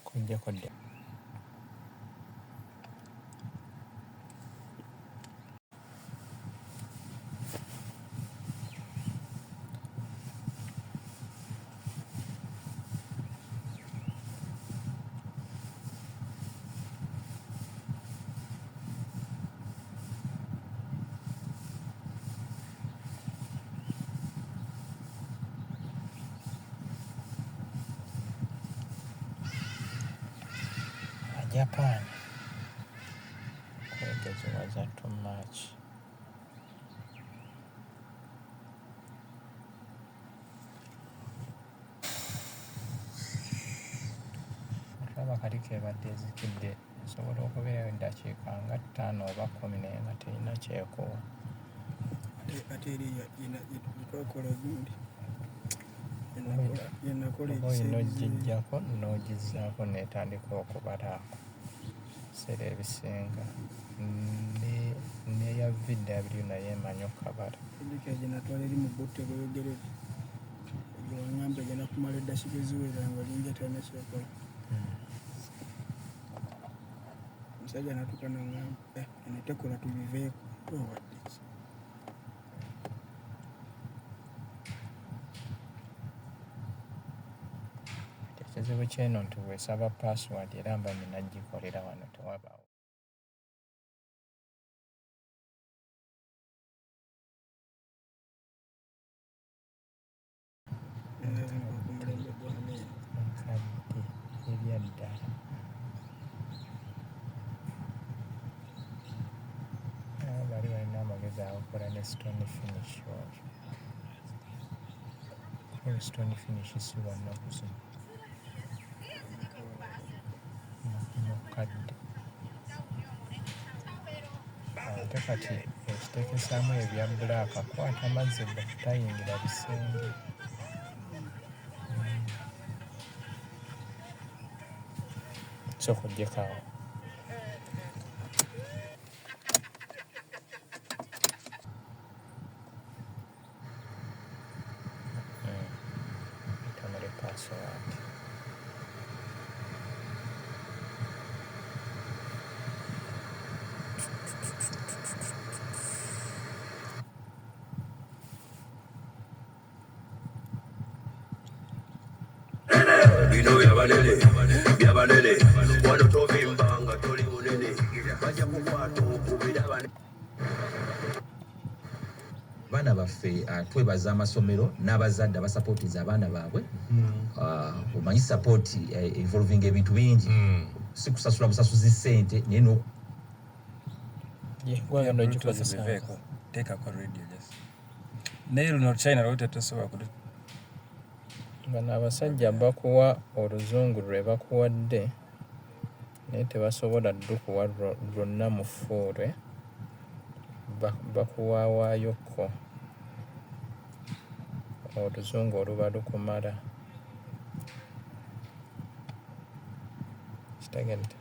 kujjako dda. Japan. Kwegezi was too much. Okulaba kati kebadde ezikidde esobola okubeerayo eddakiika nga 5 oba 10 naye nga terina kyekuwa. Ate eriya twakola gundi oba olina ogijjako n'ogizzaako n'etandika okubalaako ebiseera ebisinga neya VW naye emanyi okukabala. edika gyenatwala eri mu botte bweyogerere waŋŋamba genda kumala eddasiika eziwera nga linja talina kyekola. Omusajja natuuka naŋŋamba eno tekola tubiveeko owadde ekizibu kyeno nti bwesaba password era mba nina gikolera wano tewabaawo. Nkadde ebyaddala bali balina amagezi agokola ne stone finish oyo. Stone finish si wonna kuzima mukadde ate kati ekitekesaamu ebya bbulaaka kwata mazzi butayingira bisenge. So kujjekaawo itamale password. Bino byabanene wano tobimbanga toli munene bajja kukwata okubiraba. Baana baffe twebaza amasomero n'abazadde abasapootiza abaana baabwe. Omanyi sapooti evolving ebintu bingi si kusasula busasuzi ssente naye gwagenda ogikozesa teekako radio naye luno China lwo tetusobola kuli. Bano abasajja bakuwa oluzungu lwe bakuwadde naye tebasobola ddukuwa lwonna mu ffuulwe bakuwawaayokko oluzungu oluba lukumala. Kitegeredde?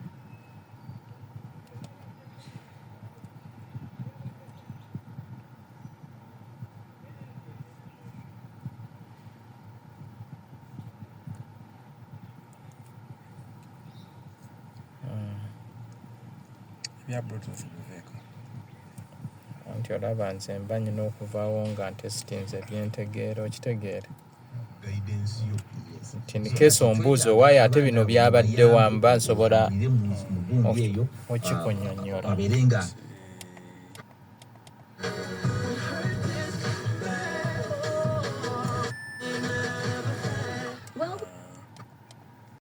Bya Bluetooth biveeko. Nti olaba nze mba nyina okuvaawo nga ntesitinze byentegeera okitegeera nti nikeesa ombuuzo waayo ate bino byabadde wamba nsobola okikunnyonnyola.